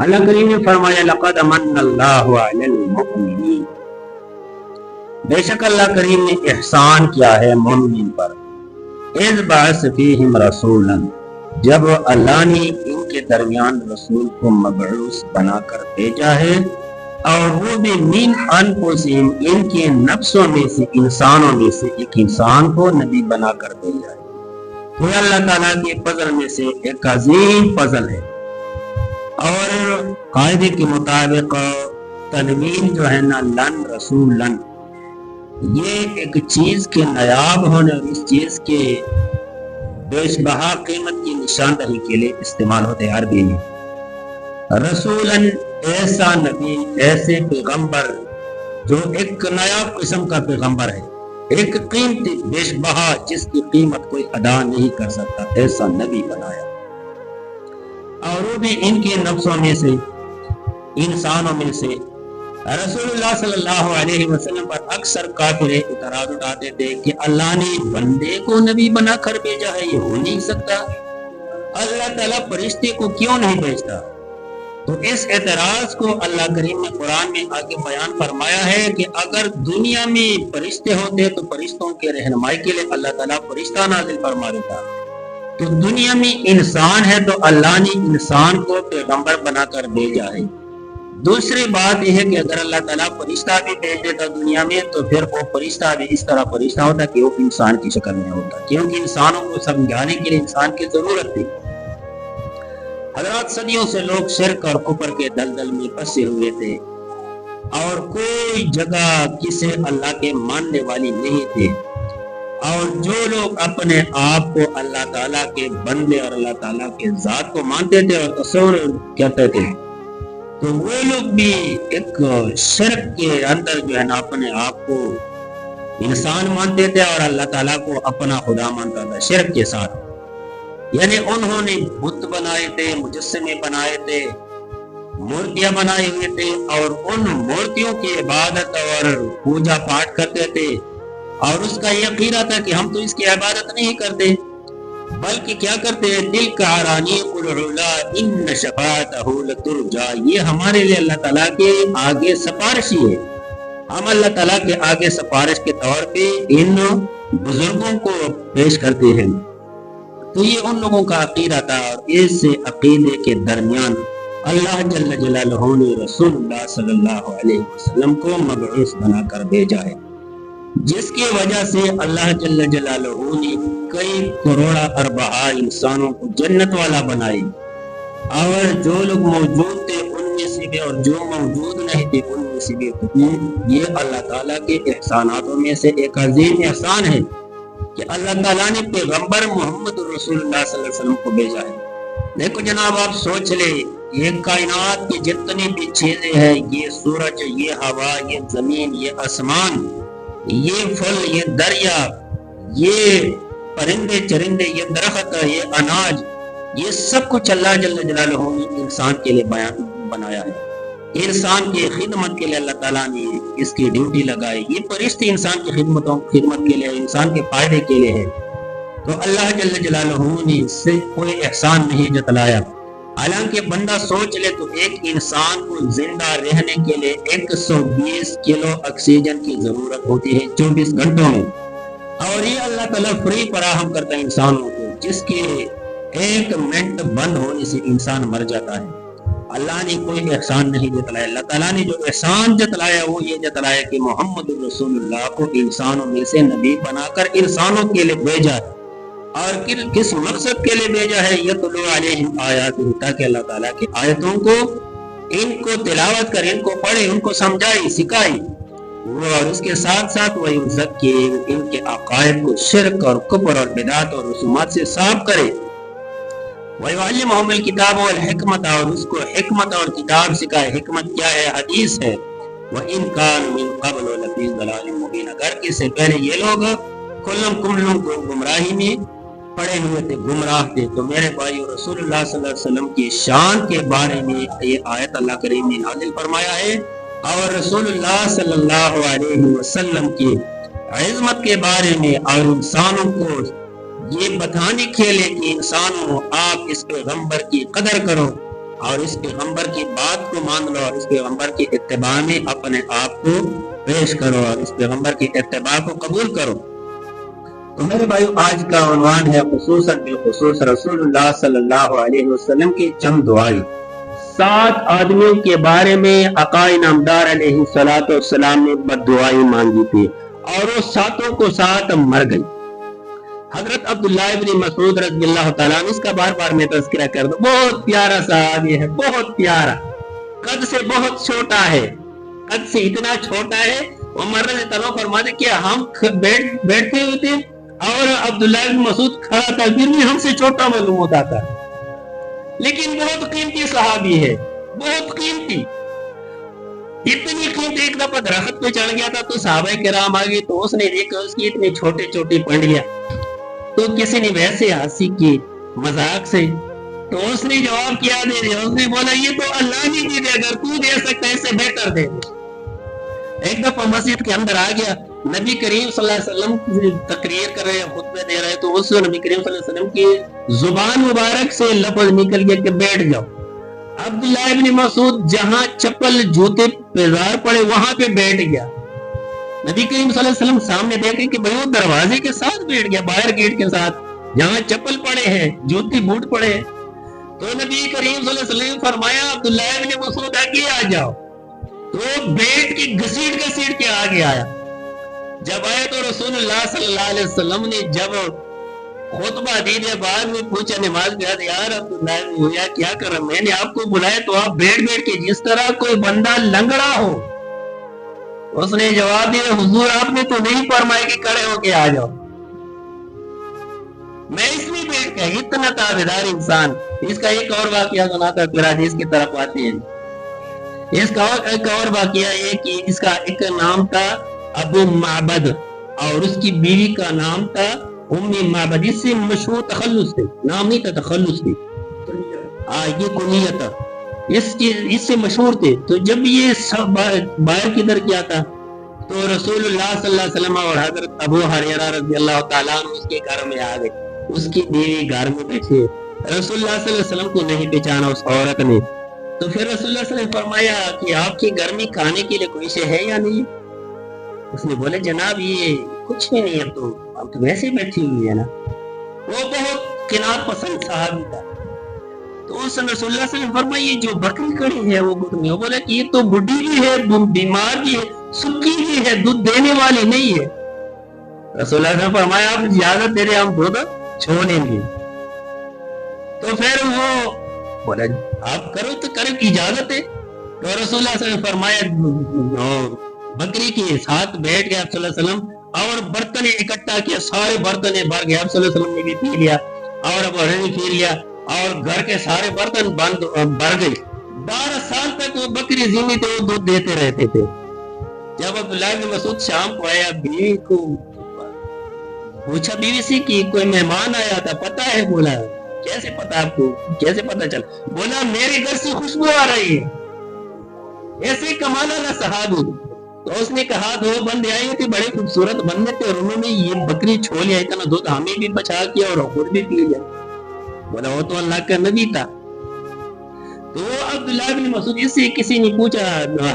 اللہ کریم نے فرمایا لقد من اللہ علی المؤمنین، بے شک اللہ کریم نے احسان کیا ہے مومنین پر، اذ بعث فیہم رسولا، جب اللہ نے ان کے درمیان رسول کو مبعوث بنا کر بھیجا ہے، اور وہ بھی من انفسہم، ان کے نفسوں میں سے، انسانوں میں سے ایک انسان کو نبی بنا کر بھیجا ہے۔ تو اللہ تعالیٰ کے فضل میں سے ایک عظیم فضل ہے۔ اور قاعدے کے مطابق تنوین جو ہے نا، لن رسولن، یہ ایک چیز کے نایاب ہونے اور اس چیز کے بیش بہا قیمت کی نشاندہی کے لیے استعمال ہوتے ہیں عربی میں۔ رسولن، ایسا نبی، ایسے پیغمبر جو ایک نایاب قسم کا پیغمبر ہے، ایک قیمتی بیش بہا جس کی قیمت کوئی ادا نہیں کر سکتا، ایسا نبی بنایا، اور وہ بھی ان کے نفسوں میں سے، انسانوں میں سے۔ رسول اللہ صلی اللہ علیہ وسلم پر اکثر کافر اعتراض اٹھاتے تھے کہ اللہ نے بندے کو نبی بنا کر بھیجا ہے، یہ ہو نہیں سکتا، اللہ تعالیٰ فرشتے کو کیوں نہیں بھیجتا؟ تو اس اعتراض کو اللہ کریم نے قرآن میں آگے بیان فرمایا ہے کہ اگر دنیا میں فرشتے ہوتے تو فرشتوں کے رہنمائی کے لیے اللہ تعالیٰ فرشتہ نازل فرما دیتا، تو دنیا میں انسان ہے تو اللہ نے انسان کو پیغمبر بنا کر بھیجا ہے۔ دوسری بات یہ ہے کہ اگر اللہ تعالیٰ فرشتہ بھی بھیج دیتا دنیا میں تو پھر وہ فرشتہ بھی اس طرح فرشتہ ہوتا کہ وہ انسان کی شکل میں ہوتا، کیونکہ انسانوں کو سمجھانے کے لیے انسان کی ضرورت تھی۔ حضرات، صدیوں سے لوگ شرک اور کفر کے دلدل میں پھنسے ہوئے تھے، اور کوئی جگہ کسی اللہ کے ماننے والی نہیں تھے، اور جو لوگ اپنے آپ کو اللہ تعالیٰ کے بندے اور اللہ تعالیٰ کے ذات کو مانتے تھے اور تصور کہتے تھے، تو وہ لوگ بھی ایک شرک کے اندر جو ہے نا اپنے آپ کو انسان مانتے تھے اور اللہ تعالیٰ کو اپنا خدا مانتا تھا شرک کے ساتھ۔ یعنی انہوں نے بت بنائے تھے، مجسمے بنائے تھے، مورتیاں بنائے ہوئے تھے، اور ان مورتیوں کی عبادت اور پوجا پاٹ کرتے تھے، اور اس کا یہ عقیدہ تھا کہ ہم تو اس کی عبادت نہیں کرتے بلکہ کیا کرتے ہیں، دل کا عرانی قلعلا ان شفاعتہ لترجا، یہ ہمارے لیے اللہ تعالیٰ کے آگے سفارشی ہے، ہم اللہ تعالیٰ کے آگے سفارش کے طور پہ ان بزرگوں کو پیش کرتے ہیں۔ تو یہ ان لوگوں کا عقیدہ تھا، اور اس عقیدے کے درمیان اللہ جل جلالہ نے رسول اللہ صلی اللہ علیہ وسلم کو مبعوث بنا کر بھیجا ہے، جس کی وجہ سے اللہ جل جلالہ نے کئی کروڑا اربع انسانوں کو جنت والا بنائی، اور جو لوگ موجود تھے ان میں سے بھی اور جو موجود نہیں تھے ان میں سے بھی، یہ اللہ تعالیٰ کے احساناتوں میں سے ایک عظیم احسان ہے کہ اللہ تعالیٰ نے پیغمبر محمد رسول اللہ صلی اللہ علیہ وسلم کو بھیجا ہے۔ دیکھو جناب، آپ سوچ لیں، یہ کائنات کی جتنی بھی چیزیں ہیں، یہ سورج، یہ ہوا، یہ زمین، یہ آسمان، یہ پھل، یہ دریا، یہ پرندے چرندے، یہ درخت، یہ اناج، یہ سب کچھ اللہ جل جلالہ نے انسان کے لیے بنایا ہے، انسان کی خدمت کے لیے اللہ تعالیٰ نے اس کی ڈیوٹی لگائی، یہ فرشتے انسان کی خدمت کے لیے، انسان کے فائدے کے لیے ہے۔ تو اللہ جل جلالہ نے اس سے کوئی احسان نہیں جتلایا۔ حالانکہ بندہ سوچ لے تو ایک انسان کو زندہ رہنے کے لیے 120 کلو آکسیجن کی ضرورت ہوتی ہے 24 گھنٹوں میں، اور یہ اللہ تعالیٰ فری فراہم کرتا ہے انسانوں کو، جس کے 1 منٹ بند ہونے سے انسان مر جاتا ہے۔ اللہ نے کوئی احسان نہیں جتلایا۔ اللہ تعالیٰ نے جو احسان جتلایا وہ یہ جتلایا کہ محمد رسول اللہ کو انسانوں میں سے نبی بنا کر انسانوں کے لیے بھیجا ہے، اور کس مقصد کے لیے بھیجا ہے، یتلو علیہم آیاتہ، تاکہ اللہ تعالیٰ کی آیتوں کو ان کو تلاوت کر، ان کو پڑھے، ان کو سمجھائی، سکھائی، اور اس کے ساتھ ساتھ وہ یزکی، ان کے عقائد کو شرک اور کفر اور بدعت اور رسومات سے صاف کرے، وَيُعَلِّمُهُمُ الْكِتَابَ وَالْحِكْمَةَ، اور اس کو حکمت اور کتاب سکھائے۔ حکمت کیا ہے؟ حدیث ہے۔ وَإِنْ كَانُوا مِنْ قَبْلُ لَفِي ضَلَالٍ مُبِينٍ، اگر اس سے پہلے یہ لوگ کلم گمراہی میں پڑے ہوئے تھے، گمراہ تھے۔ تو میرے بھائی، رسول اللہ صلی اللہ علیہ وسلم کی شان کے بارے میں یہ آیت اللہ کریم نے نازل فرمایا ہے، اور رسول اللہ صلی اللہ علیہ وسلم کی عظمت کے بارے میں، اور انسانوں کو یہ بتانے کے لیے کہ انسانوں آپ اس پیغمبر کی قدر کرو، اور اس پیغمبر کی بات کو مان لو اور اس پیغمبر کی اتباع میں اپنے آپ کو پیش کرو اور اس پیغمبر کی اتباع کو قبول کرو۔ تو میرے بھائیو، آج کا عنوان ہے خصوصاً بالخصوص رسول اللہ صلی اللہ علیہ وسلم کی چند دعائیں۔ 7 آدمیوں کے بارے میں آقا نامدار علیہ السلام نے بد دعائیں مانگی تھی اور وہ 7 کو 7 مر گئی۔ حضرت عبداللہ ابن مسعود رضی اللہ تعالیٰ عنہ، اس کا بار بار میں تذکرہ کر دوں، بہت پیارا صحابی ہے، بہت پیارا، قد سے بہت چھوٹا ہے، قد سے اتنا چھوٹا ہے۔ وہ مرنے تلو فرماتے کہ ہم بیٹھتے ہوئے تھے اور عبداللہ ابن مسعود کھڑا تھا، پھر بھی ہم سے چھوٹا معلوم ہوتا تھا، لیکن بہت قیمتی صحابی ہے، بہت قیمتی، اتنی قیمتی۔ ایک دفعہ درخت پہ چڑھ گیا تھا تو صحابہ کرام آگے، تو اس نے دیکھا اس کی اتنی چھوٹی چھوٹی پنڈلیاں، تو کسی نے ویسے ہنسی کی مذاق سے، تو اس نے جواب کیا دے دیا، اس نے بولا یہ تو اللہ نے دی دے، اگر تو دے سکتا ہے اس سے بہتر دے دے۔ ایک دفعہ مسجد کے اندر آ گیا، نبی کریم صلی اللہ علیہ وسلم تقریر کر رہے ہیں، خطبے دے رہے، تو اس نبی کریم صلی اللہ علیہ وسلم کی زبان مبارک سے لفظ نکل گیا کہ بیٹھ جاؤ۔ عبداللہ ابن مسعود جہاں چپل جوتے پیزار پڑے وہاں پہ بیٹھ گیا۔ نبی کریم صلی اللہ علیہ وسلم سامنے دیکھے کہ بھئی وہ دروازے کے ساتھ بیٹھ گیا، باہر گیٹ کے ساتھ، جہاں چپل پڑے ہیں، جوتی بوٹ پڑے ہیں۔ تو نبی کریم صلی اللہ علیہ وسلم فرمایا عبداللہ ابن مسعود آگے آ جاؤ، تو بیٹھ کے گھسیٹ کے آگے آیا۔ جب آیا تو رسول اللہ صلی اللہ علیہ وسلم نے جب خطبہ دینے بعد میں پوچھا نماز کے بعد، یار عبداللہ ابن کیا کر رہا، میں نے آپ کو بلایا تو آپ بیٹھ کے جس طرح کوئی بندہ لنگڑا ہو۔ اس نے جواب دیا، حضور آپ نے تو نہیں فرمایا کہ کھڑے ہو کے آ جاؤ، میں اس میں بیٹھ کے، اتنا تابعدار انسان۔ اس کا ایک اور واقعہ سنا تھا، پھر حدیث کی طرف آتے ہیں۔ اس کا ایک اور واقعہ یہ کہ اس کا ایک نام تھا ابو معبد اور اس کی بیوی کا نام تھا ام معبد۔ اس سے مشہور تخلص تھے، نام نہیں تھا، تخلص تھی، یہ کنیت تھا، اس سے مشہور تھے۔ تو جب یہ سب باہر کدھر کیا تھا تو رسول اللہ صلی اللہ علیہ وسلم اور حضرت ابو ہریرہ رضی اللہ تعالیٰ عنہ اس کے گھر میں آ گئے، اس کی بیوی گھر میں بیٹھے، رسول اللہ صلی اللہ علیہ وسلم کو نہیں پہچانا اس عورت نے۔ تو پھر رسول اللہ صلی اللہ علیہ وسلم نے فرمایا کہ آپ کے گھر میں کھانے کے لیے کوئی شے ہے یا نہیں؟ اس نے بولے جناب یہ کچھ بھی نہیں ہے، اب تو ویسے بیٹھی ہوئی ہے نا۔ وہ بہت قناعت پسند صحابی تھا۔ تو اس نے رسول اللہ صلی اللہ علیہ وسلم نے فرمایا یہ جو بکری کھڑی ہے وہ گھٹنی، وہ بولا کہ یہ تو بڈھی بھی ہے، بیمار بھی ہے، سکی بھی ہے، دودھ دینے والی نہیں ہے۔ رسول اللہ نے فرمایا آپ اجازت دے رہے ہم دودھ چھوڑیں گے۔ تو پھر وہ بولا آپ کرو تو کرو، اجازت ہے۔ تو رسول اللہ صلی اللہ علیہ وسلم نے فرمایا بکری کے ساتھ بیٹھ گیا آپ صلی اللہ علیہ وسلم اور برتن اکٹھا کیا، سارے برتن بھر گئے، آپ صلی اللہ علیہ وسلم نے بھی پی لیا اور ابو ہریرہ نے پی لیا اور گھر کے سارے برتن بھر گئے۔ 12 سال تک وہ بکری زندہ تھے، وہ دودھ دیتے رہتے تھے۔ جب عبداللہ بن مسعود شام کو آیا، بیوی کو پوچھا بیوی سے کہ کوئی مہمان آیا تھا، پتہ ہے؟ بولا کیسے پتا آپ کو، کیسے پتا چلا؟ بولا میرے گھر سے خوشبو آ رہی ہے۔ ایسے کمال والا صحابی۔ تو اس نے کہا 2 بندے آئے تھے، بڑے خوبصورت بندے تھے، اور انہوں نے یہ بکری چھوڑ لیا، اتنا دودھ ہمیں بھی بچا کیا اور خود بھی پی لیا۔ بولا وہ تو اللہ کا نبی تھا۔ تو عبداللہ بن مسعود، اس سے کسی نے پوچھا،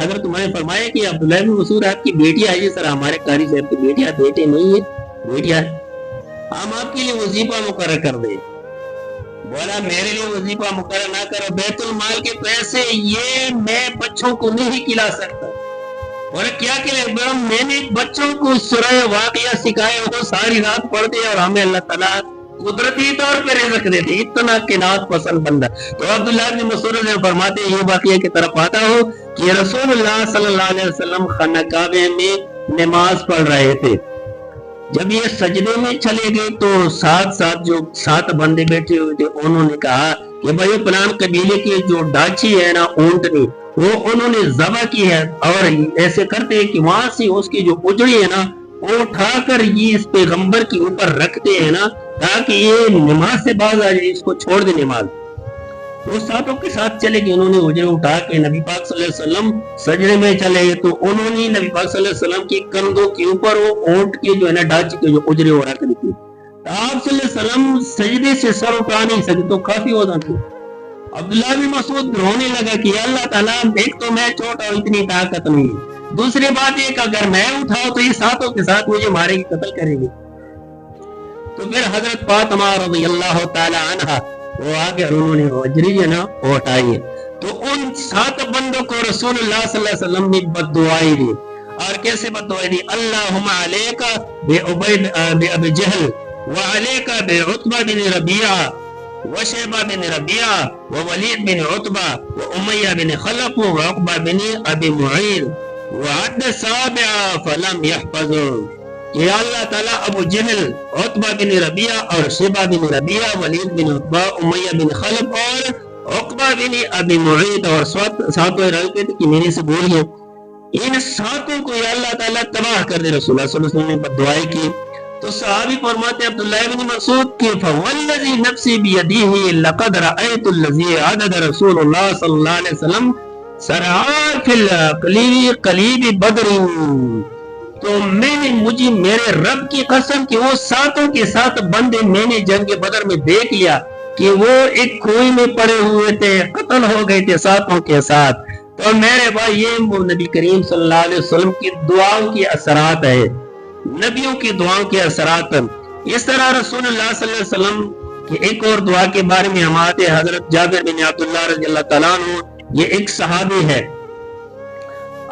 حضرت تمہیں فرمایا کہ عبداللہ بن مسعود آپ کی بیٹی آئی ہے؟ سر ہمارے قاری صاحب کی بیٹی، بیٹے نہیں ہے، بیٹیا ہم آپ کے لیے وظیفہ مقرر کر دیں۔ بولا میرے لیے وظیفہ مقرر نہ کرو، بیت المال کے پیسے یہ میں بچوں کو نہیں کھلا سکتا۔ اور کیا کہ میں نے بچوں کو سورہ واقعہ سکھائے، وہ ساری رات پڑھتے اور ہمیں اللہ تعالیٰ قدرتی طور پہ رزق دیتے، اتنا قناعت پسند بندہ۔ تو عبداللہ بن مسعود فرماتے ہیں، یہ واقعہ کی طرف آتا ہو کہ رسول اللہ صلی اللہ علیہ وسلم خانہ کعبہ میں نماز پڑھ رہے تھے، جب یہ سجدے میں چلے گئے تو ساتھ جو 7 بندے بیٹھے ہوئے تھے انہوں نے کہا کہ بھائی فلان قبیلے کی جو ڈاچی ہے نا، اونٹنی، وہ انہوں نے ذبح کی ہے، اور ایسے کرتے ہیں کہ وہاں سے اس کی جو اجڑی ہے نا وہ اٹھا کر یہ اس پیغمبر کے اوپر رکھتے ہیں نا، تاکہ یہ نماز سے باز آ جائے، اس کو چھوڑ دے نماز۔ وہ 7 کے ساتھ چلے گئے، انہوں نے اجڑے اٹھا کے نبی پاک صلی اللہ علیہ وسلم سجدے میں چلے گئے، تو انہوں نے نبی پاک صلی اللہ علیہ وسلم کی کندھوں کے اوپر وہ اونٹ کے جو ہے نا ڈاچی کے جو اجڑے ہو رکھ دی تھی۔ آپ صلی اللہ علیہ وسلم سجدے سے سر اٹھا نہیں سکتے، تو کافی وزن تھے، عبداللہ بن مسعود رونے لگا کہ اللہ تعالیٰ ایک تو میں چھوٹا ہوں اتنی طاقت نہیں، دوسری بات یہ کہ اگر میں اٹھاؤں تو یہ ساتھوں کے ساتھ مجھے مارے گی، قتل کرے گی۔ تو پھر حضرت فاطمہ رضی اللہ تعالی عنہ وہ آگے اور انہوں نے وجری جو نا وہ اٹھائی، تو ان 7 بندوں کو رسول اللہ صلی اللہ علیہ وسلم نے بد دعائی دی۔ اور کیسے بد دعائی دی؟ اللہم علیکا بی جہل وعلیکا بعتبہ بن ربیعہ وشیبہ بن ربیعہ وولید بن عتبہ وامیہ بن خلف وعقبہ بن ابی معید وعد سابعہ فلم یحفظوا، کہ اللہ تعالیٰ ابو جہل، عتبہ بن ربیعہ اور شیبہ بن ربیعہ، ولید بن عتبہ، امیہ بن خلف اور عقبہ بن ابی معید اور ساتوں رہتے تھے کہ میرے سے بول گئے، ان ساتوں کو یا اللہ تعالیٰ تباہ کر دے۔ رسول اللہ صلی اللہ علیہ وسلم نے بد دعائی کی۔ تو صحابی فرماتے ہیں عبداللہ بن مسعود کہ فوالذی نفسی بیدیہ لقد رأیت الذی عدد رسول اللہ صلی اللہ علیہ وسلم سرعار فی قلیب بدر، تو میں نے مجھے میرے رب کی قسم کہ وہ ساتوں کے ساتھ بندے میں نے جنگ بدر میں دیکھ لیا کہ وہ ایک کنویں میں پڑے ہوئے تھے، قتل ہو گئے تھے ساتوں کے ساتھ۔ تو میرے بھائی یہ نبی کریم صلی اللہ علیہ وسلم کی دعاؤں کی اثرات ہے، نبیوں کی دعاؤں کے اثرات۔ اس طرح رسول اللہ صلی اللہ علیہ وسلم کی ایک اور دعا کے بارے میں ہم آتے ہیں، حضرت جابر بن عبداللہ رضی اللہ تعالیٰ عنہ، یہ ایک صحابی ہے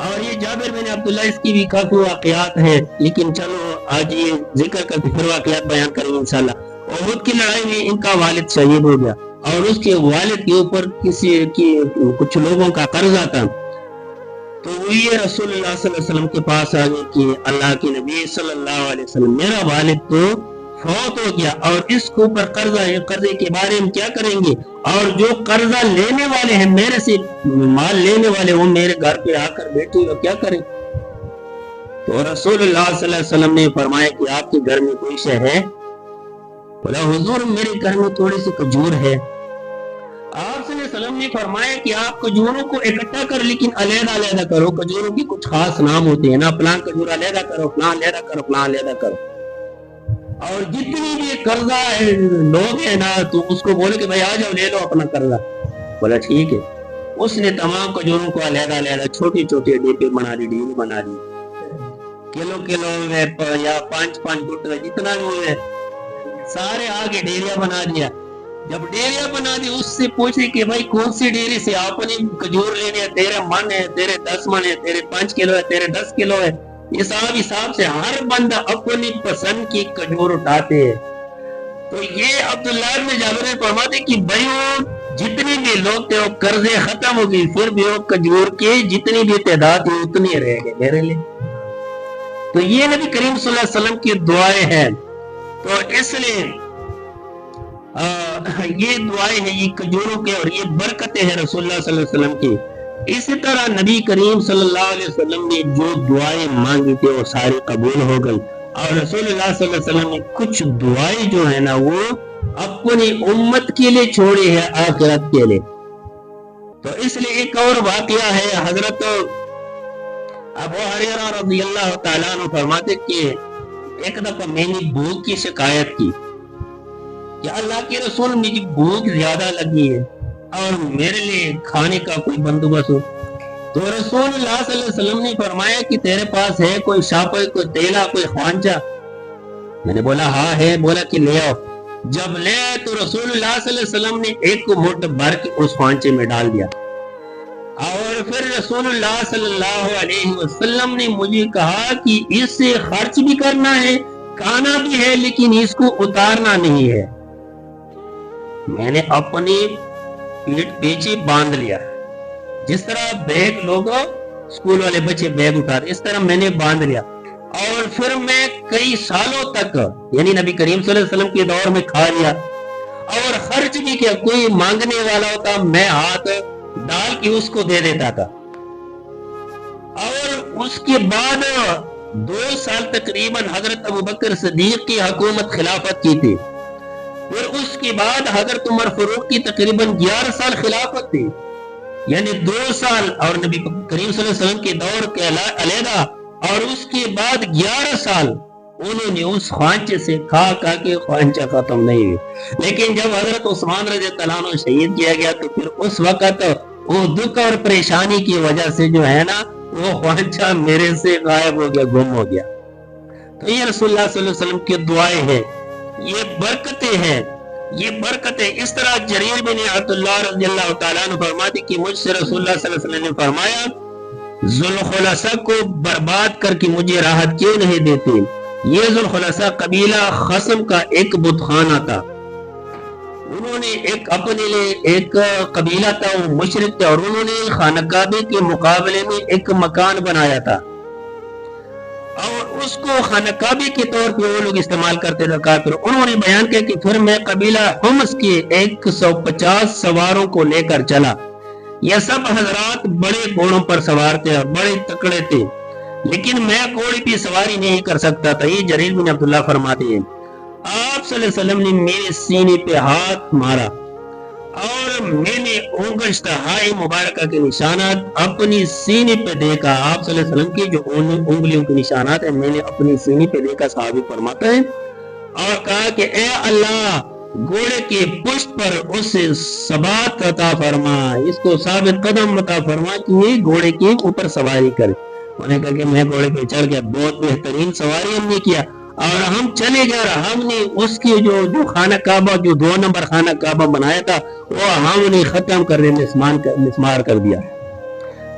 اور یہ جابر بن عبداللہ اس کی بھی کافی واقعات ہیں، لیکن چلو آج یہ ذکر کر کے پھر واقعات بیان کریں گے انشاءاللہ۔ احد کی لڑائی میں ان کا والد شہید ہو گیا اور اس کے والد کے اوپر کچھ لوگوں کا قرضہ تھا، تو یہ رسول اللہ صلی اللہ علیہ وسلم کے پاس آ گئے کہ اللہ کے نبی صلی اللہ علیہ وسلم میرا والد تو فوت ہو گیا اور اس کے اوپر قرضہ ہے، قرضے کے بارے میں کیا کریں گے، اور جو قرضہ لینے والے ہیں میرے سے مال لینے والے وہ میرے گھر پہ آ کر بیٹھے ہو، کیا کریں؟ تو رسول اللہ صلی اللہ علیہ وسلم نے فرمایا کہ آپ کے گھر میں کوئی شے ہے؟ بولا حضور میرے گھر میں تھوڑی سی کھجور ہے۔ آپ صلی اللہ علیہ وسلم نے فرمایا کہ آپ کھجوروں کو اکٹھا کر لیکن علیحدہ علیحدہ کرو، کھجوروں کی کچھ خاص نام ہوتے ہیں نا، فلاں کھجور علیحدہ کرو، فلاں علیحدہ کرو، فلاں علیحدہ کرو، اور جتنی بھی قرضہ لوگ ہیں نا تو اس کو بولے کہ بھائی آ جاؤ لے لو اپنا قرضہ۔ بولا ٹھیک ہے۔ اس نے تمام کھجوروں کو علیحدہ علیحدہ چھوٹی چھوٹی ڈیپے بنا دی، ڈیل بنا دی، کلو یا 5 فٹ جتنا بھی ہوئے سارے آگے ڈیریا بنا دیا۔ جب ڈیریا بنا دی اس سے پوچھے کہ بھائی کون سی ڈیری سے آپ نے کھجور لینے ہیں، تیرے من ہے، تیرے 10 من ہے، تیرے 5 کلو ہے، تیرے 10 کلو ہے، حساب سے ہر بندہ اپنی پسند کی کھجور اٹھاتے ہیں۔ تو یہ عبداللہ بن جابر نے فرماتے کہ بھائی وہ جتنے بھی لوگ تھے وہ قرضے ختم ہو گئی، پھر بھی وہ کھجور کے جتنی بھی تعداد ہے اتنی رہ گئے میرے لیے۔ تو یہ نبی کریم صلی اللہ علیہ وسلم کی دعائیں ہیں، تو اس لیے یہ دعائیں ہیں، یہ کھجوروں کے اور یہ برکتیں ہیں رسول اللہ صلی اللہ علیہ وسلم کی۔ اسی طرح نبی کریم صلی اللہ علیہ وسلم نے جو دعائیں مانگی تھی وہ ساری قبول ہو گئی، اور رسول اللہ صلی اللہ علیہ وسلم نے کچھ دعائیں جو ہے نا وہ اپنی امت کے لیے چھوڑی ہے، آخرت کے لیے۔ تو اس لیے ایک اور واقعہ ہے، حضرت ابو ہریرہ رضی اللہ تعالیٰ عنہ فرماتے کہ ایک دفعہ میں نے بھوک کی شکایت کی کہ اللہ کے رسول مجھے بھوک زیادہ لگی ہے اور میرے لیے کھانے کا کوئی بندوبست ہو۔ تو رسول اللہ صلی اللہ علیہ وسلم نے فرمایا کہ تیرے پاس ہے کوئی شاپر، کوئی تیلا، کوئی خوانچہ؟ میں نے بولا ہاں ہے۔ بولا کہ لے آؤ۔ جب لے آئے تو رسول اللہ صلی اللہ علیہ وسلم نے ایک مٹھ بھر کے اس خوانچے میں ڈال دیا، اور پھر رسول اللہ صلی اللہ علیہ وسلم نے مجھے کہا کہ اس سے خرچ بھی کرنا ہے، کھانا بھی ہے، لیکن اس کو اتارنا نہیں ہے۔ میں نے اپنی پیٹ پیچھے باندھ لیا، جس طرح بیگ لوگ اسکول والے بچے بیگ اٹھاتے اس طرح میں نے باندھ لیا، اور پھر میں کئی سالوں تک یعنی نبی کریم صلی اللہ علیہ وسلم کے دور میں کھا لیا، اور خرچ بھی کیا، کوئی مانگنے والا ہوتا میں ہاتھ ڈال کے اس کو دے دیتا تھا۔ اور اس کے بعد 2 سال تقریباً حضرت ابوبکر صدیق کی حکومت خلافت کی تھی، پھر اس کے بعد حضرت عمر فاروق کی تقریباً 11 سال خلافت تھی، یعنی 2 سال اور نبی کریم صلی اللہ علیہ وسلم کے دور کے علیحدہ، اور اس کے بعد 11 سال انہوں نے اس خوانچے سے کھا کے خوانچہ ختم نہیں ہوئی. لیکن جب حضرت عثمان رضی اللہ عنہ شہید کیا گیا تو پھر اس وقت وہ دکھ اور پریشانی کی وجہ سے جو ہے نا وہ خوانچہ میرے سے غائب ہو گیا، گم ہو گیا. تو یہ رسول اللہ صلی اللہ علیہ وسلم کی دعائیں ہیں، یہ برکتیں ہیں، یہ برکتیں. اس طرح جریر بن عبداللہ رضی اللہ تعالیٰ عنہ فرماتے کہ مجھ سے رسول اللہ صلی اللہ علیہ وسلم نے فرمایا ذوالخلصہ کو برباد کر کے مجھے راحت کیوں نہیں دیتے. یہ ذوالخلصہ قبیلہ خصم کا ایک بت خانہ تھا. انہوں نے ایک اپنے لیے ایک قبیلہ تھا، وہ مشرک تھا، اور انہوں نے خانہ کعبے کے مقابلے میں ایک مکان بنایا تھا اور اس کو خانہ کعبے کے طور پہ وہ لوگ استعمال کرتے تھے کافر. انہوں نے بیان کیا کہ پھر میں قبیلہ حمص کے 150 سواروں کو لے کر چلا. یہ سب حضرات بڑے گھوڑوں پر سوار تھے اور بڑے تکڑے تھے، لیکن میں گھوڑے پہ سواری نہیں کر سکتا تھا. یہ جریر بن عبداللہ فرماتے ہیں آپ صلی اللہ علیہ وسلم نے میرے سینے پہ ہاتھ مارا اور میں نے انگشتہائے مبارکہ کے نشانات اپنی سینے پہ دیکھا. آپ صلی اللہ علیہ وسلم کی جو انگلیوں کے نشانات ہیں میں نے اپنی سینے پہ دیکھا. صحابی فرماتا ہے اور کہا کہ اے اللہ گھوڑے کے پشت پر اسے ثبات عطا فرما، اس کو ثابت قدم عطا فرما کہ یہ گھوڑے کے اوپر سواری کرے. انہوں نے کہا کہ میں گھوڑے پہ چڑھ گیا، بہت بہترین سواری ہم نے کیا اور ہم چلے گئے. ہم نے اس کی جو خانہ کعبہ جو 2 نمبر خانہ کعبہ بنایا تھا وہ ہم نے ختم کر مسمار کر دیا.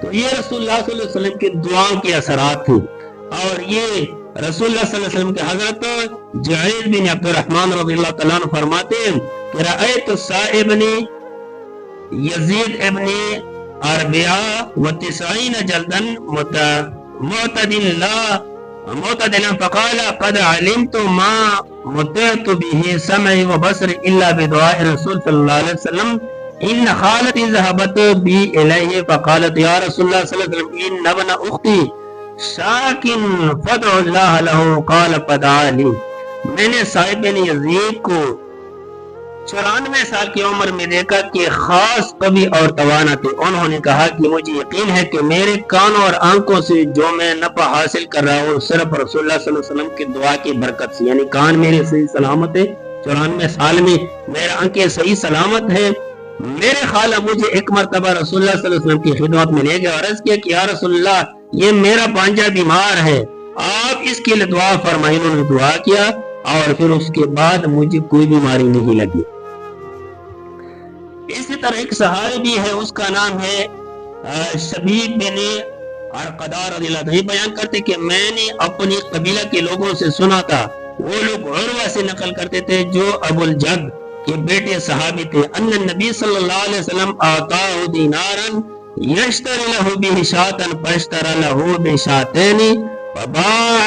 تو یہ رسول اللہ صلی اللہ علیہ وسلم کی دعاؤں کے اثرات تھے. اور یہ رسول اللہ صلی اللہ علیہ وسلم کے حضرت جعید بن عبد الرحمن رضی اللہ تعالیٰ عنہ فرماتے ہیں کہ رأیت صائب یزید ابن اربعہ و 90 جلدا معتدلا فقال قد علمت ما متعت به سمعي وبصري الا بدعاء الرسول صلی اللہ علیہ وسلم ان خالتي ذهبت بي اليه فقالت يا رسول الله صلی اللہ علیہ وسلم ان ابن اختي شاکن فدع اللہ له قال فدعا لی. میں نے صاحب بن یزید کو 94 سال کی عمر میں دیکھا کہ خاص قوی اور توانا تھے. انہوں نے کہا کہ مجھے یقین ہے کہ میرے کانوں اور آنکھوں سے جو میں نفع حاصل کر رہا ہوں صرف رسول اللہ صلی اللہ علیہ وسلم کی دعا کی برکت سے. یعنی کان میرے صحیح سلامت ہے، 94 سال میں میرے آنکھیں صحیح سلامت ہے. میرے خالہ مجھے ایک مرتبہ رسول اللہ صلی اللہ علیہ وسلم کی خدمت میں لے گئے اور عرض کیا کہ یا رسول اللہ یہ میرا بھانجا بیمار ہے، آپ اس کے لیے دعا فرمائیں. انہوں نے دعا کیا اور پھر اس کے بعد مجھے کوئی بیماری نہیں لگی. اسی طرح ایک صحابی بھی ہے، اس کا نام ہے شبیب بن ارقدار رضی اللہ عنہ، بیان کرتے کہ میں نے اپنی قبیلہ کے لوگوں سے سنا تھا، وہ لوگ عروہ سے نقل کرتے تھے جو ابو الجد کے بیٹے صحابی تھے، ان النبی صلی اللہ علیہ وسلم آتاہ دینارا یشتری له به شاة فاشترى له بشاتين فباع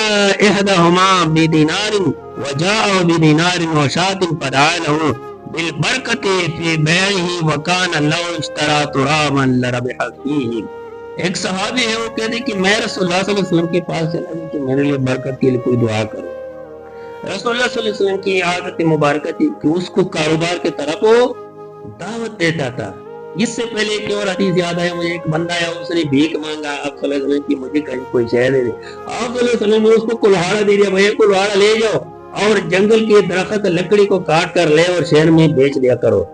احدهما بدینار وجاءه بدینار وشاة فدعا له بالبرکت فی بیعه وکان لو اشترى ترابا لربح فیہ. ایک صحابی ہے، وہ کہتے کہ میں رسول اللہ صلی اللہ علیہ وسلم کے پاس چلا کہ میرے لیے برکت کے لیے کوئی دعا کرو. رسول اللہ صلی اللہ علیہ وسلم کی عادت مبارکہ تھی کہ اس کو کاروبار کی طرف وہ دعوت دیتا تھا. اس سے پہلے ایک اور حدیث یاد ہے مجھے، ایک بندہ ہے اس نے بھیک مانگا آپ صلی اللہ علیہ وسلم کی مجھے کہیں کوئی شے دے دے. آپ صلی اللہ علیہ وسلم نے اس کو کلہاڑا دے دیا، بھائی کلہاڑا لے جاؤ اور جنگل کے درخت لکڑی کو کاٹ کر لے اور شہر میں بیچ دیا کرو.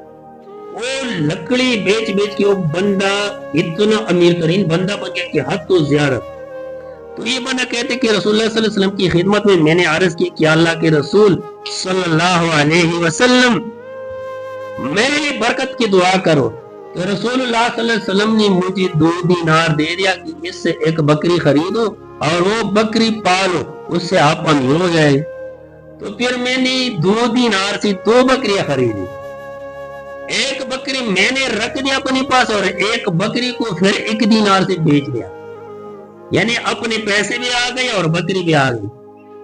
وہ لکڑی بیچ کے وہ بندہ اتنا امیر ترین بندہ بن گیا کہ حد تو زیادہ. تو یہ بندہ کہتے کہ رسول اللہ صلی اللہ علیہ وسلم کی خدمت میں نے عرض کی کہ اللہ کے رسول صلی اللہ علیہ وسلم میرے لیے برکت کی دعا کرو. تو رسول اللہ صلی اللہ علیہ وسلم نے مجھے 2 دینار دے دیا کہ اس سے ایک بکری خریدو اور وہ بکری پالو، اس سے آپ امیر ہو جائے. تو پھر میں نے 2 دینار سے 2 بکریاں خریدی. ایک بکری میں نے رکھ دیا اپنے پاس اور ایک بکری کو پھر 1 دینار سے بیچ دیا. یعنی اپنے پیسے بھی آ گئے اور بکری بھی آ گئی.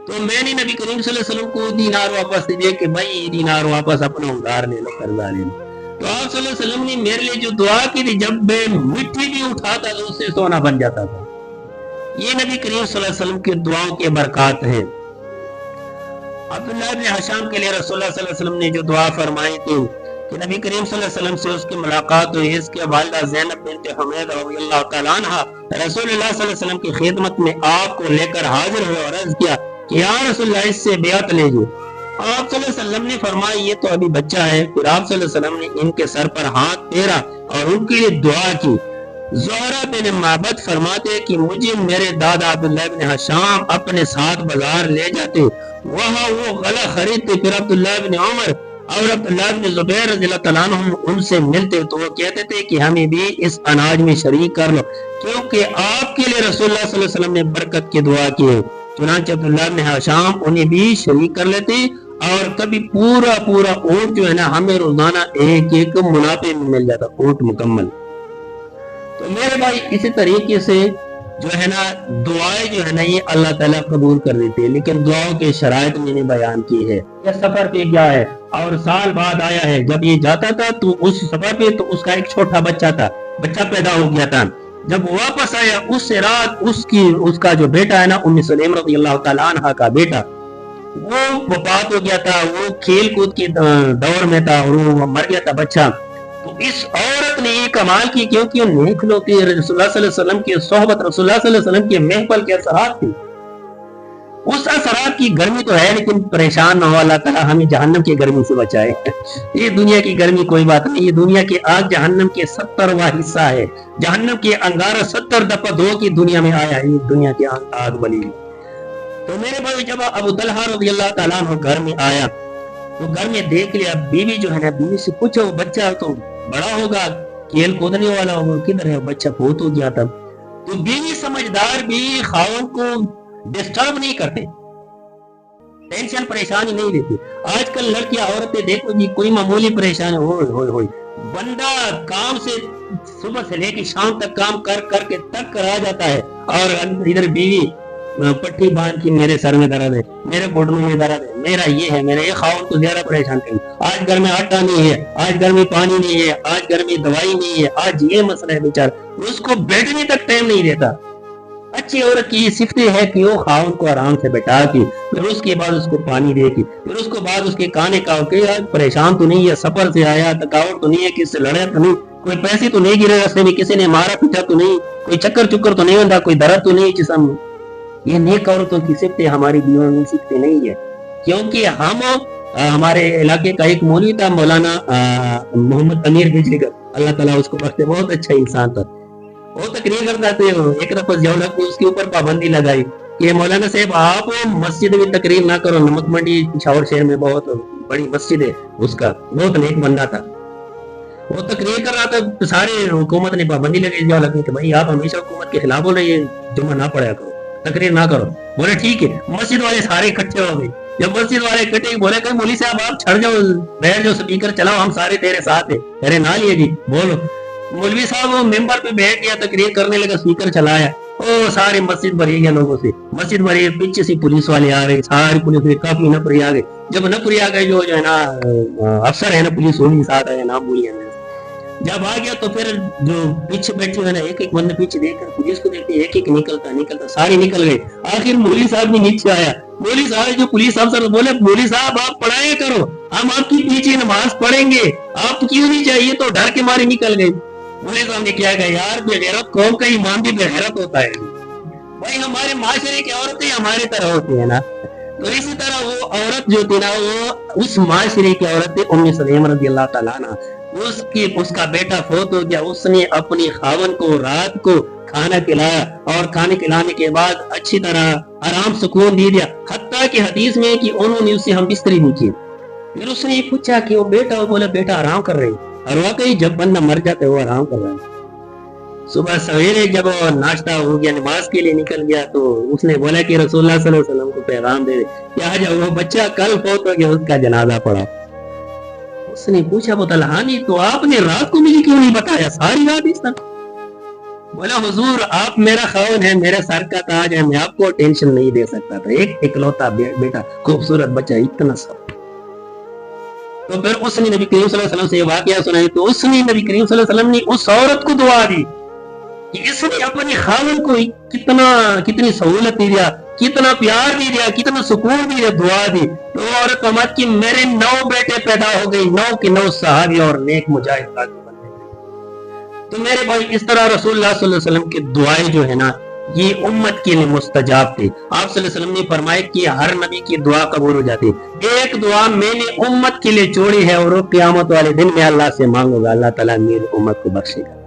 تو میں نے نبی کریم صلی اللہ علیہ وسلم کو دینار واپس دیا کہ بھائی دینار واپس اپنا ادھار لے لو، قرضہ لے لو. تو آپ صلی اللہ علیہ وسلم نے میرے لیے جو دعا کی تھی، جب میں مٹھی بھی اٹھاتا تو اس سے سونا بن جاتا تھا. یہ نبی کریم صلی اللہ علیہ وسلم کی دعاؤں کے برکات ہیں. عبداللہ بن حشام کے لیے رسول اللہ صلی اللہ علیہ وسلم نے جو دعا فرمائی تھی کہ نبی کریم صلی اللہ علیہ وسلم سے اس کی ملاقات ہوئی، اس کے والدہ زینب بنت حمید رضی اللہ تعالیٰ عنہ رسول اللہ صلی اللہ علیہ وسلم کی خدمت میں آپ کو لے کر حاضر ہوئے اور عرض کیا کہ یا رسول اللہ اس سے بیعت لے جو۔ آپ صلی اللہ علیہ وسلم نے فرمایا یہ تو ابھی بچہ ہے۔ پھر آپ صلی اللہ علیہ وسلم نے ان کے سر پر ہاتھ پھیرا اور ان کے لیے دعا کی۔ زہرہ بن معبد فرماتے کہ مجھے میرے دادا عبداللہ بن حشام اپنے ساتھ بازار لے جاتے، وہاں وہ غلہ خریدتے، پھر عبداللہ بن عمر اور عبداللہ بن زبیر رضی اللہ تعالیٰ عنہ ان سے ملتے تو وہ کہتے تھے کہ ہمیں بھی اس اناج میں شریک کر لو، کیونکہ آپ کے لیے رسول اللہ صلی اللہ علیہ وسلم نے برکت کی دعا کی ہے۔ چنانچہ عبداللہ بن حشام انہیں بھی شریک کر لیتے، اور کبھی پورا اونٹ جو ہے نا ہمیں روزانہ ایک منافع میں مل جاتا، اونٹ مکمل۔ تو میرے بھائی اسی طریقے سے جو ہے نا دعائیں جو ہے نا یہ اللہ تعالیٰ قبول کر دیتے ہیں، لیکن دعاؤں کے شرائط میں نے بیان کی ہے۔ یہ سفر پہ گیا ہے اور سال بعد آیا ہے، جب یہ جاتا تھا تو اس سفر پہ تو اس کا ایک چھوٹا بچہ تھا، بچہ پیدا ہو گیا تھا۔ جب واپس آیا اس رات اس کا جو بیٹا ہے نا ام سلیم رضی اللہ تعالیٰ عنہ کا بیٹا، وہ وفات ہو گیا تھا، وہ کھیل کود کے دور میں تھا اور وہ مر گیا تھا بچہ۔ تو اس عورت نے یہ کمال کی، کیونکہ نیک لوگ تھے، رسول اللہ صلی اللہ علیہ وسلم کی صحبت، رسول اللہ صلی اللہ علیہ وسلم کے محفل کے اثرات تھی۔ اس اثرات کی گرمی تو ہے لیکن پریشان نہ ہو، اللہ تعالیٰ ہمیں جہنم کی گرمی سے بچائے۔ یہ دنیا کی گرمی کوئی بات نہیں، یہ دنیا کی آگ جہنم کے 70واں حصہ ہے۔ جہنم کے انگارہ 70 دفعہ دھو کی دنیا میں آیا ہے، یہ دنیا کی آگ بلی۔ تو میرے بھائی جب ابو طلحہ رضی اللہ تعالیٰ عنہ گھر میں آیا تو گھر میں دیکھ لیا، بیوی جو ہے نا بیوی سے پوچھا وہ بچہ تو بڑا ہوگا، کھیل کودنے والا ہوگا، کدھر ہے بچہ؟ فوت ہو گیا تھا۔ تو بیوی سمجھدار بھی خاوند کو ڈسٹرب نہیں کرتے، ٹینشن پریشانی نہیں دیتی۔ آج کل لڑکیاں عورتیں دیکھو جی، کوئی معمولی پریشانی ہوئی بندہ کام سے صبح سے لے کے شام تک کام کر کے تک کر آ جاتا ہے، اور ادھر بیوی پٹھی باندھ کی میرے سر میں درد ہے، میرے گھٹنوں میں درد ہے، میرا یہ ہے، میرا یہ خاوند کو زیادہ پریشان کریں۔ آج گھر میں آٹا نہیں ہے، آج گھر میں پانی نہیں ہے، آج گھر میں دوائی نہیں ہے، آج یہ مسئلہ ہے بیچارہ، اس کو بیٹھنے تک ٹائم نہیں دیتا۔ اچھی عورت کی یہ صفت ہے کہ وہ خاوند کو آرام سے بیٹھا کی، پھر اس کے بعد اس کو پانی دے کی، پھر اس کو بعد اس کے کانے کا کہ آج پریشان تو نہیں ہے، سفر سے آیا، تھکاوٹ تو نہیں ہے، کس سے لڑا تو نہیں، کوئی پیسے تو نہیں گرے راستے میں، کسی نے مارا پیٹا تو نہیں، کوئی چکر تو نہیں ہوتا، کوئی درد تو نہیں جسم میں۔ یہ نیک عورتوں کی صفتیں ہماری بیویوں میں صفتیں نہیں ہے، کیونکہ ہمارے علاقے کا ایک مولوی تھا مولانا محمد امیر بجلی کا، اللہ تعالیٰ اس کو بخشے، بہت اچھا انسان تھا۔ وہ تقریر کرتا تھے، ایک دفعہ جولت نے اس کے اوپر پابندی لگائی کہ مولانا صاحب آپ مسجد میں تقریر نہ کرو، نمک منڈی پشاور شہر میں بہت بڑی مسجد ہے اس کا، بہت نیک بندہ تھا۔ وہ تقریر کر رہا تھا، سارے حکومت نے پابندی لگائی جولت نے کہ بھائی آپ ہمیشہ حکومت کے خلاف بول رہے ہیں، جمعہ نہ پڑھا کرو، تقریر نہ کرو۔ بولے ٹھیک ہے۔ مسجد والے سارے اکٹھے ہو گئے، جب مسجد والے اکٹھے بولے کہ مولوی صاحب آپ چھڑ جاؤ، بیٹھ جاؤ، سپیکر چلاؤ، ہم سارے تیرے ساتھ ہیں، تیرے نہ لیے جی بولو۔ مولوی صاحب وہ ممبر پہ بیٹھ گیا، تقریر کرنے لگا، سپیکر چلایا، او سارے مسجد بھری گیا لوگوں سے، مسجد بھری، پیچھے سے پولیس والے آ رہے، ساری پولیس میں کافی نفری آ گئے۔ جب نفری آ گئے جو ہے نا افسر ہے نا پولیس، وہ بھی ساتھ آئے، نام بولیے۔ جب آ گیا تو پھر جو پیچھے بیٹھے ہوئے نا ایک ایک بندہ پیچھے دیکھ کر پولیس کو دیکھتے، ایک ایک نکلتا سارے نکل گئے۔ آخر مولوی صاحب نے نیچے آیا، مولوی صاحب جو پولیس افسر بولے مولوی صاحب آپ پڑھایا کرو، ہم آپ کی پیچھے نماز پڑھیں گے، آپ کیوں نہیں چاہیے؟ تو ڈر کے مارے نکل گئے۔ مولوی صاحب نے کیا کہا، یار بے غیرت قوم کا ایمان بھی بے غیرت ہوتا ہے بھائی، ہمارے معاشرے کی عورتیں ہمارے طرح ہوتی ہے نا، تو اسی طرح وہ عورت جو تھی نا وہ اس معاشرے کی عورت تھی ام سلیم رضی اللہ تعالیٰ عنہ۔ اس کا بیٹا فوت ہو گیا، اس نے اپنی خاوند کو رات کو کھانا کھلایا، اور کھانے کھلانے کے بعد اچھی طرح آرام سکون دے دیا، حتیٰ کہ حدیث میں کہ انہوں نے اسے ہم بستری نہیں کی۔ پھر اس نے پوچھا کہ وہ بیٹا، وہ بولا بیٹا آرام کر رہے، اور واقعی جب بندہ مر جاتا ہے وہ آرام کر رہا ہے۔ صبح سویرے جب ناشتہ ہو گیا، نماز کے لیے نکل گیا، تو اس نے بولا کہ رسول اللہ صلی اللہ علیہ وسلم کو پیغام دے دے کہ آج وہ بچہ کل فوت ہو گیا، اس کا جنازہ پڑھا۔ اس نے پوچھا ابو طلحہ نے تو آپ نے رات کو مجھے کیوں نہیں بتایا، ساری رات اس طرح؟ بولا حضور آپ میرا خاوند ہے، میرا سر کا تاج ہے، میں آپ کو ٹینشن نہیں دے سکتا تھا، ایک اکلوتا بیٹا، خوبصورت بچہ، اتنا سب۔ تو پھر اس نے نبی کریم صلی اللہ علیہ وسلم سے یہ واقعہ سنائی، تو اس نے نبی کریم صلی اللہ علیہ وسلم نے اس عورت کو دعا دی کہ اس نے اپنے خاوند کو کتنی سہولت دی دیا، کتنا پیار بھی دیا، کتنا سکون بھی دیا، دعا دی۔ تو عورت فرماتی کہ میرے 9 بیٹے پیدا ہو گئے، 9 کے 9 صحابی اور نیک مجاہد بن گئے۔ تو میرے بھائی اس طرح رسول اللہ صلی اللہ علیہ وسلم کی دعائیں جو ہے نا یہ امت کے لیے مستجاب تھے. آپ صلی اللہ علیہ وسلم نے فرمایا کہ ہر نبی کی دعا قبول ہو جاتی. ایک دعا میں نے امت کے لیے چھوڑی ہے اور وہ قیامت والے دن میں اللہ سے مانگو گا, اللہ تعالیٰ میری امت کو بخشے گا.